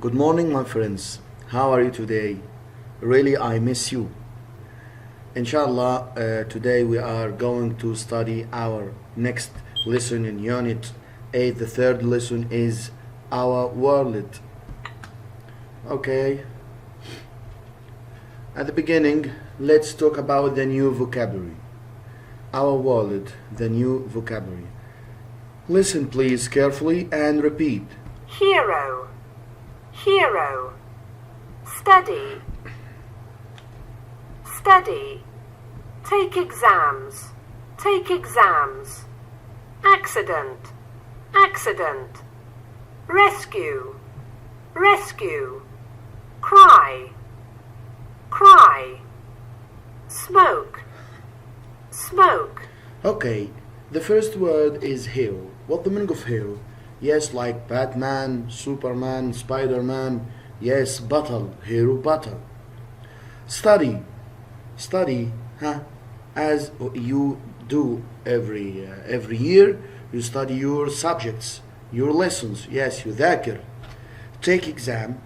Good morning, my friends. How are you today? Really, I miss you. Inshallah, today we are going to study our next lesson in Unit 8. The third lesson is our world. Okay. At the beginning, let's talk about the new vocabulary. Our world, the new vocabulary. Listen please carefully and repeat. Hero, hero. Study, study. Take exams, take exams. Accident, accident. Rescue, rescue. Cry, cry. Smoke, smoke. Okay, the first word is hero. What the meaning of hero? Yes, like Batman, Superman, Spider-Man. Yes, battle, hero, battle. Study, study, huh? As you do every year, you study your subjects, your lessons. Yes, you ذاكر. Take exam,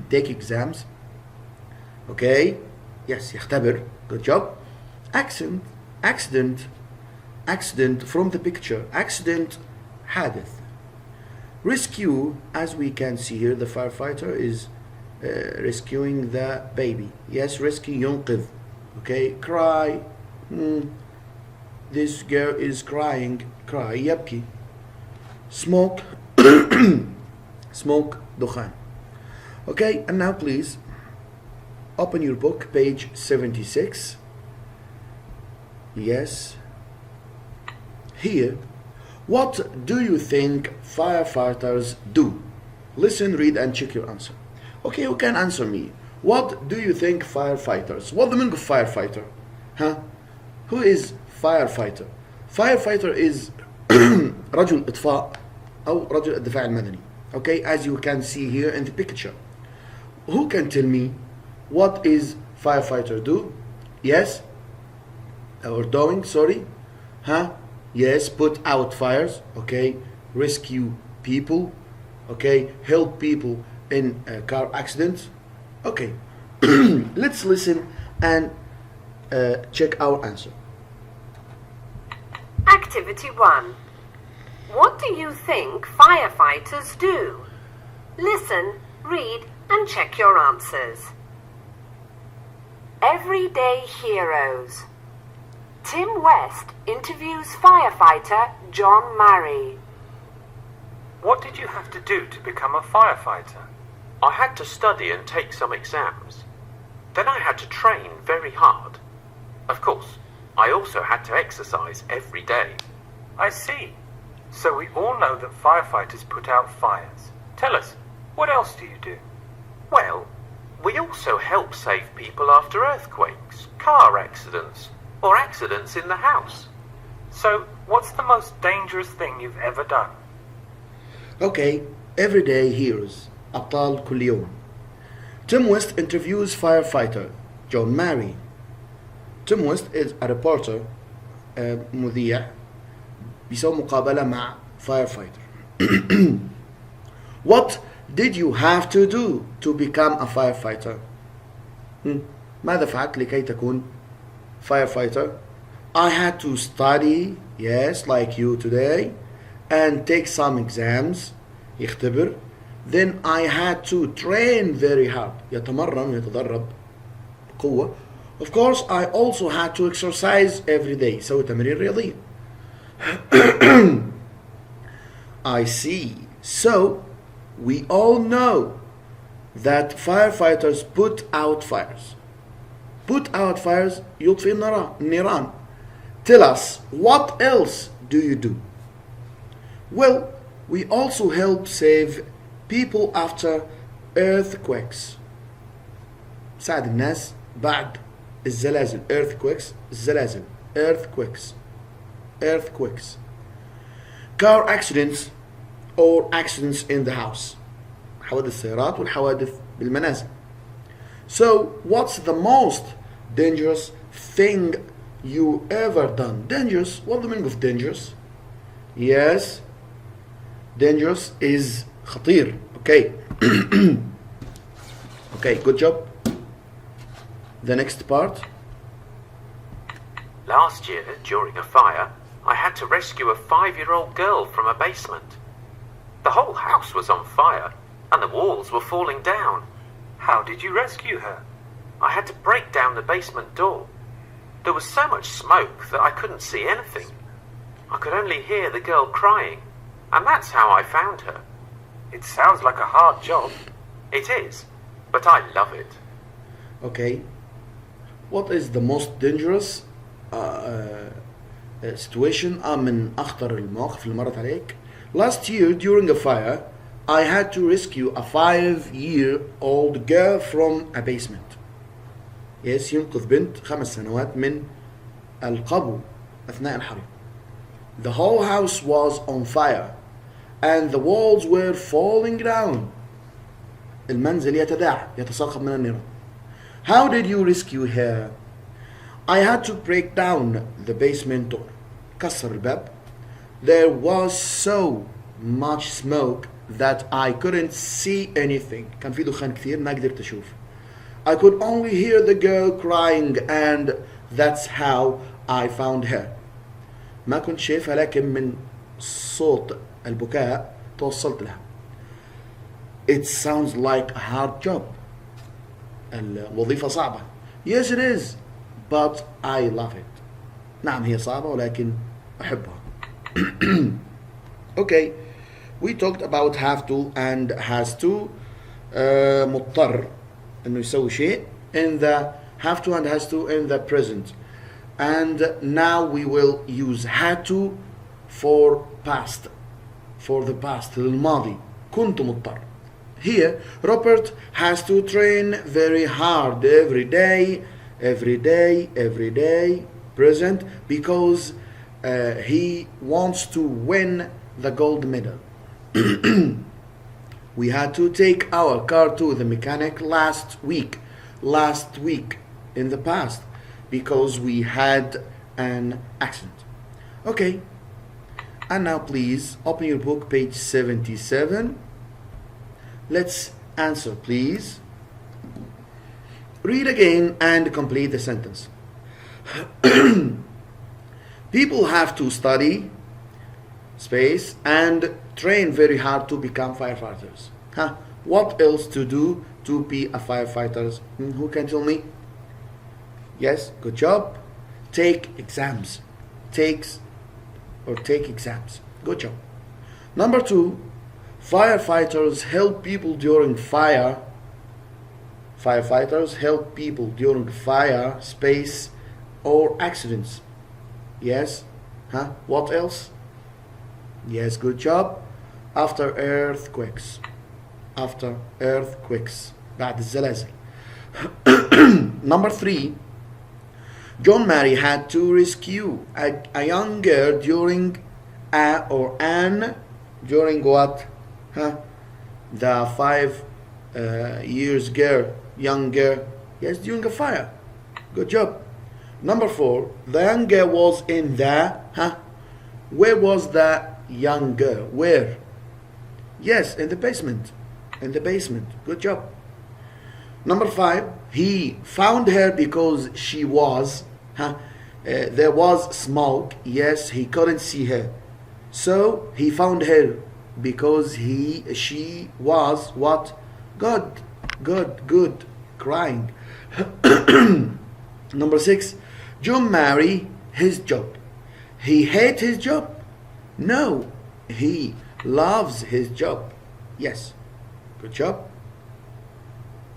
take exams. Okay, yes, يختبر. Good job. Accident, accident, accident from the picture. Accident, حادث. Rescue, as we can see here, the firefighter is rescuing the baby. Yes, rescue, ينقذ. Okay, cry. This girl is crying. Cry, يبكي. Smoke, smoke, دخان. Okay, and now please open your book, page 76. Yes. Here, what do you think firefighters do? Listen, read, and check your answer. Okay, you can answer me. What do you think firefighters? What the meaning of firefighter? Huh? Who is firefighter? Firefighter is رجل إطفاء أو رجل الدفاع المدني. Okay, as you can see here in the picture. Who can tell me what is firefighter do? Yes? Or doing, sorry? Huh? Yes, put out fires, okay, rescue people, okay, help people in car accidents. Okay, let's listen and check our answer. Activity 1. What do you think firefighters do? Listen, read, and check your answers. Everyday heroes. Tim West interviews firefighter John Murray. What did you have to do to become a firefighter? I had to study and take some exams. Then I had to train very hard. Of course, I also had to exercise every day. I see. So we all know that firefighters put out fires. Tell us, what else do you do? Well, we also help save people after earthquakes, car accidents, or accidents in the house. So, what's the most dangerous thing you've ever done? Okay, everyday heroes. أبطال كل يوم. Tim West interviews firefighter John Murray. Tim West is a reporter, مذيع بيسوي مقابلة مع firefighter. What did you have to do to become a firefighter? ماذا فعلت لكي تكون firefighter? I had to study, yes, like you today, and take some exams, يختبر. Then I had to train very hard, يتمرن ويتدرب بقوة. Of course, I also had to exercise every day, سوي تمارين رياضية. I see. So, we all know that firefighters put out fires. Put out fires, يطفئ النيران. Tell us, what else do you do? Well, we also help save people after earthquakes. ساعد الناس بعد الزلازل. Earthquakes, الزلازل. Earthquakes. Earthquakes. Car accidents or accidents in the house. حوادث السيارات والحوادث بالمنازل. So, what's the most dangerous thing you ever done? Dangerous, what's the meaning of dangerous? Yes, dangerous is خطير. Okay. Okay, good job. The next part. Last year, during a fire, I had to rescue a 5-year-old girl from a basement. The whole house was on fire, and the walls were falling down. How did you rescue her? I had to break down the basement door. There was so much smoke that I couldn't see anything. I could only hear the girl crying, and that's how I found her. It sounds like a hard job. It is, but I love it. Okay. What is the most dangerous situation من أخطر المواقف اللي مرت عليك? Last year during a fire I had to rescue a 5-year-old girl from a basement. Yes, ينقذ بنت 5 سنوات من القبو أثناء الحريق. The whole house was on fire and the walls were falling down. المنزل يتساقط من النيران. How did you rescue her? I had to break down the basement door. كسر الباب. There was so much smoke that I couldn't see anything. كان في دخان كثير ما قدرت أشوف. I could only hear the girl crying and that's how I found her. ما كنت شايفها لكن من صوت البكاء توصلت لها. It sounds like a hard job. الوظيفة صعبة. Yes it is, but I love it. نعم هي صعبة ولكن أحبها. Okay, we talked about have to and has to. مضطر إنه يسوي شيء in the have to and has to in the present. And now we will use had to for past, for the past, للماضي. كنت مضطر. Here, Robert has to train very hard every day, present, because he wants to win the gold medal. We had to take our car to the mechanic last week in the past, because we had an accident. Okay, and now please open your book, page 77. Let's answer, please. Read again and complete the sentence. People have to study, space, and train very hard to become firefighters. Huh? What else to do to be a firefighter? Who can tell me? Yes, good job. Take exams. Take exams. Good job. Number 2, firefighters help people during fire. Firefighters help people during fire, space, or accidents. Yes? Huh? What else? Yes, good job. After earthquakes. بعد الزلازل. Number 3. John Mary had to rescue a young girl during during what? Huh? The 5 years girl, young girl. Yes, during a fire. Good job. Number 4. The young girl was in the. Where was the young girl? Where? Yes, in the basement. Good job. Number 5. He found her because she was. There was smoke. Yes, he couldn't see her. So he found her because she was what? Good. Crying. Number 6. John married his job. He hates his job? No, he loves his job. Yes, good job.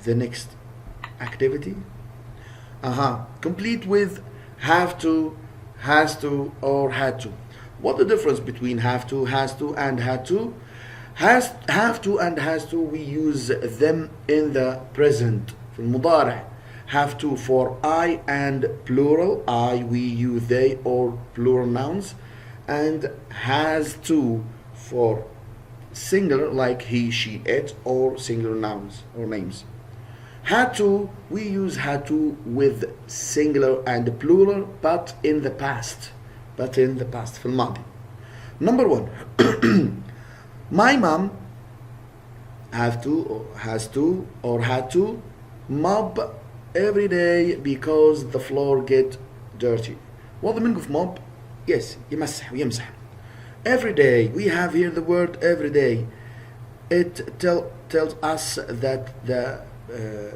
The next activity. Complete with have to, has to, or had to. What the difference between have to, has to, and had to? Have to and has to, we use them in the present. في المضارع. Have to for I and plural. I, we, you, they, or plural nouns. And has to for singular like he, she, it, or singular nouns or names. Had to, we use had to with singular and plural, but in the past. في الماضي. Number 1. My mom have to or has to or had to mop every day because the floor get dirty. What the meaning of mop? Yes, يمسح ويمسح. Every day, we have here the word every day. It tells us that the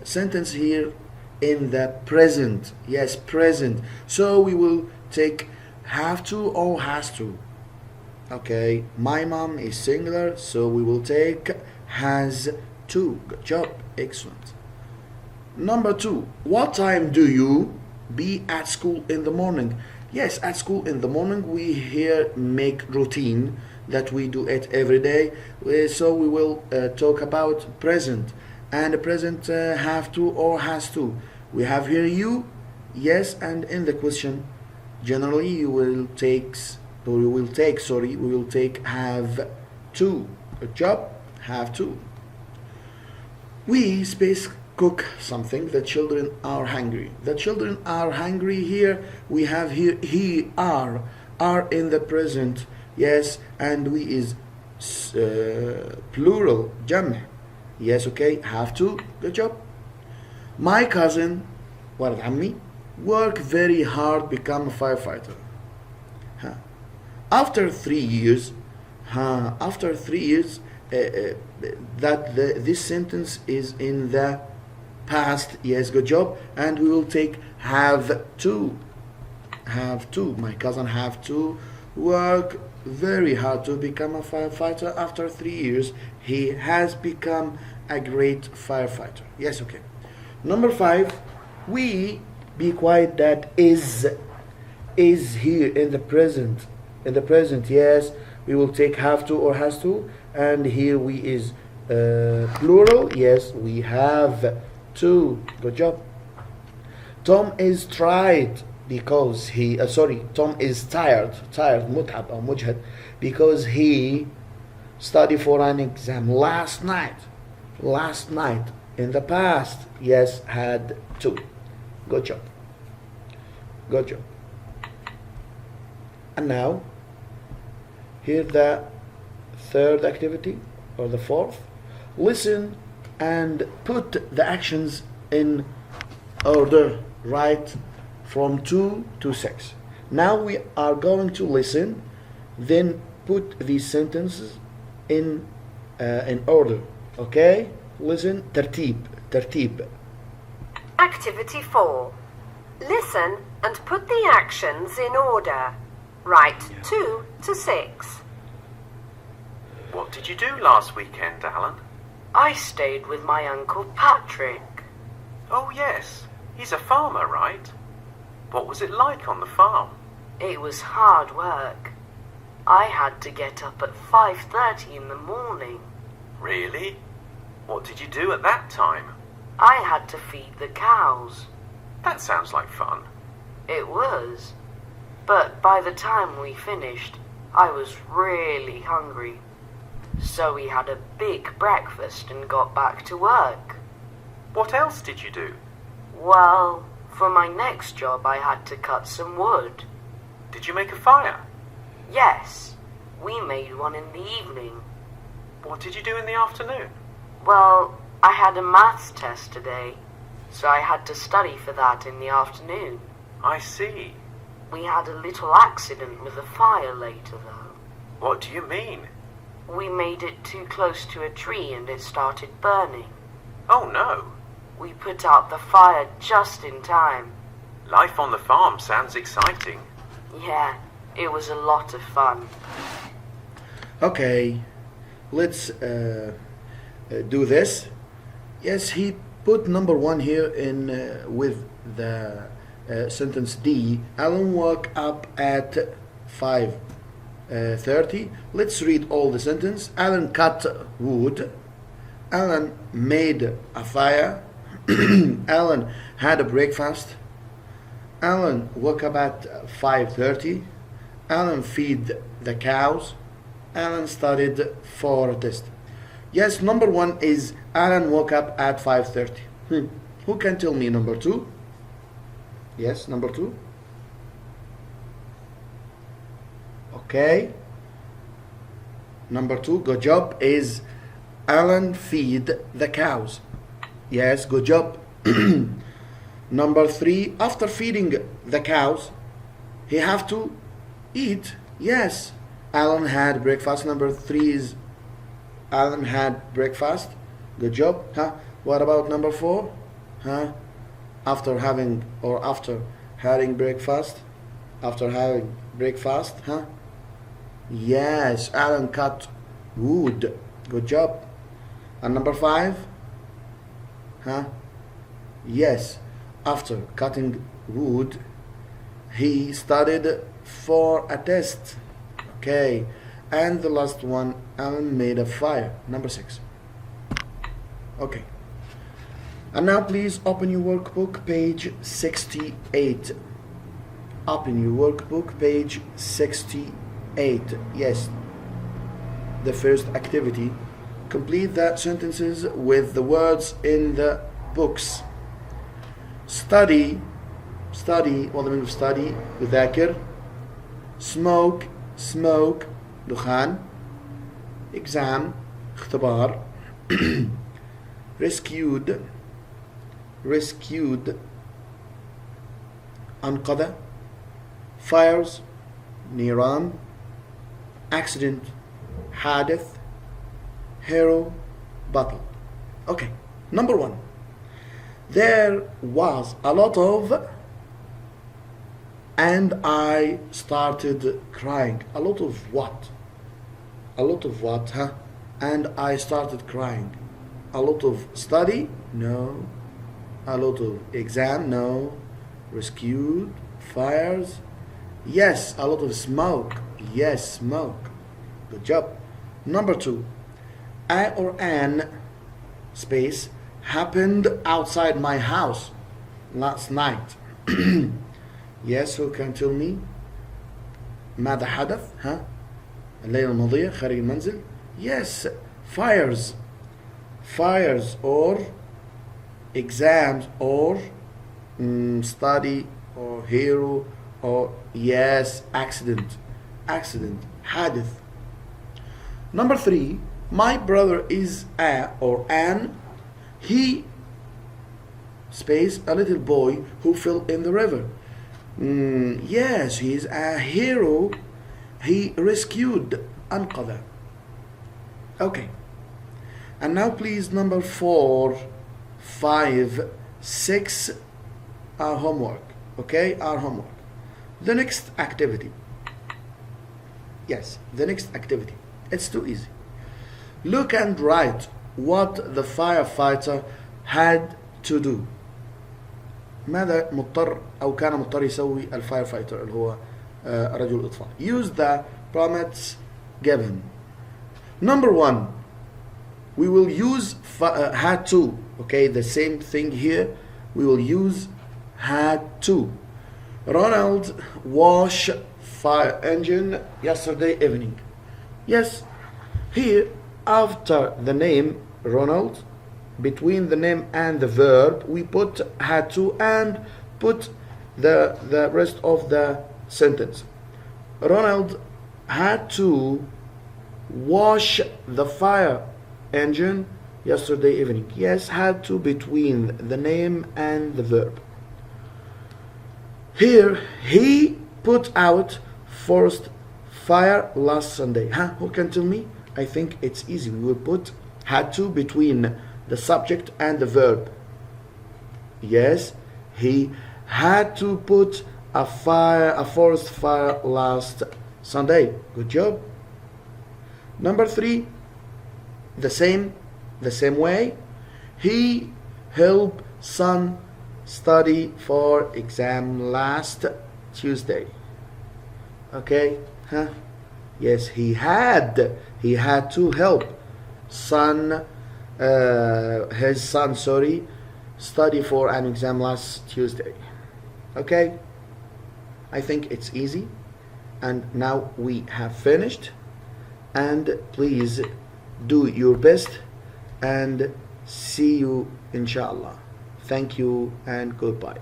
sentence here in the present. Yes, present. So we will take have to or has to. Okay, my mom is singular, so we will take has to. Good job, excellent. Number 2, what time do you be at school in the morning? Yes, at school in the morning we here make routine that we do it every day. So we will talk about present, and the present have to or has to. We have here you, yes, and in the question generally we will take have to. Good job, have to. We space cook something. The children are hungry. The children are hungry. Here we have here he are in the present. Yes, and we is plural جمع. Yes, okay, have to. Good job. My cousin ولد عمي work very hard become a firefighter. Huh. After 3 years, this sentence is in the past. Yes, good job. And we will take have to. Have to. My cousin have to work very hard to become a firefighter. After 3 years, he has become a great firefighter. Yes, okay. Number 5, we be quiet. That is here in the present. In the present, yes, we will take have to or has to, and here we is plural. Yes, we have to. Good job. Tom is tired because he Tom is tired متعب أو مجهد because he studied for an exam last night in the past. Yes, had to. Good job. Good job. And now here the third activity, or the fourth. Listen and put the actions in order, right from 2 to 6. Now we are going to listen, then put these sentences in order. Okay, listen. ترتيب. Activity 4. Listen and put the actions in order. Write 2 to 6. What did you do last weekend, Alan? I stayed with my Uncle Patrick. Oh, yes. He's a farmer, right? What was it like on the farm? It was hard work. I had to get up at 5:30 in the morning. Really? What did you do at that time? I had to feed the cows. That sounds like fun. It was. But by the time we finished, I was really hungry. So we had a big breakfast and got back to work. What else did you do? Well, for my next job I had to cut some wood. Did you make a fire? Yes, we made one in the evening. What did you do in the afternoon? Well, I had a maths test today, so I had to study for that in the afternoon. I see. We had a little accident with the fire later, though. What do you mean? We made it too close to a tree and it started burning. Oh, no. We put out the fire just in time. Life on the farm sounds exciting. Yeah, it was a lot of fun. Okay, let's do this. Yes, he put number 1 here in with the sentence D. Alan woke up at 5:30. Let's read all the sentence. Alan cut wood. Alan made a fire. Alan had a breakfast. Alan woke up at 5:30. Alan feed the cows. Alan studied for a test. Yes, number 1 is Alan woke up at 5:30. Who can tell me number 2? Yes, number 2. Okay. Number 2, good job, is Alan feed the cows? Yes, good job. Number 3, after feeding the cows, he have to eat. Yes, Alan had breakfast. Number 3 is Alan had breakfast. Good job. Huh? What about number 4? Huh? After having breakfast. After having breakfast, huh? Yes, Alan cut wood. Good job. And number 5? Huh? Yes, after cutting wood, he studied for a test. Okay. And the last one, Alan made a fire. Number 6. Okay. And now please open your workbook, page 68. Open your workbook, page 68. Yes. The first activity. Complete the sentences with the words in the books. Study. What the meaning of study? يذاكر. Smoke. دخان. Exam. اختبار. Rescued. أنقذ. Fires. نيران. Accident. حادث. Hero. Battle. Okay. Number 1. There was a lot of, and I started crying. A lot of what? A lot of what, huh? And I started crying. A lot of study? No. A lot of exam? No. Rescued? Fires? Yes. A lot of smoke? Yes, smoke. Good job. Number 2. I or an space happened outside my house last night. Yes, who can tell me? ماذا حدث؟ ها؟ الليلة الماضية خارج المنزل. Yes, fires or exams or study or hero or yes, accident. حادث. Number 3, my brother is a or an, he space a little boy who fell in the river. Yes, he is a hero. He rescued. أنقذ. Okay. And now please number 4, 5, 6 our homework. Okay, our homework. The next activity. Yes, the next activity. It's too easy. Look and write what the firefighter had to do. ماذا مضطر أو كان مضطر يسوي الفايرفايتر اللي هو رجل الإطفاء. Use the prompts given. Number 1, we will use had to. Okay, the same thing here. We will use had to. Ronald washed fire engine yesterday evening. Yes, here after the name Ronald, between the name and the verb, we put had to and put the rest of the sentence. Ronald had to wash the fire engine yesterday evening. Yes, had to between the name and the verb. Here, he put out forest fire last Sunday. Huh? Who can tell me? I think it's easy. We will put had to between the subject and the verb. Yes, he had to put a forest fire last Sunday. Good job. Number 3, the same way. He helped son study for exam last Tuesday. Okay, huh? Yes, he had to help his son study for an exam last Tuesday. Okay, I think it's easy. And now we have finished, and please do your best and see you inshallah. Thank you and goodbye.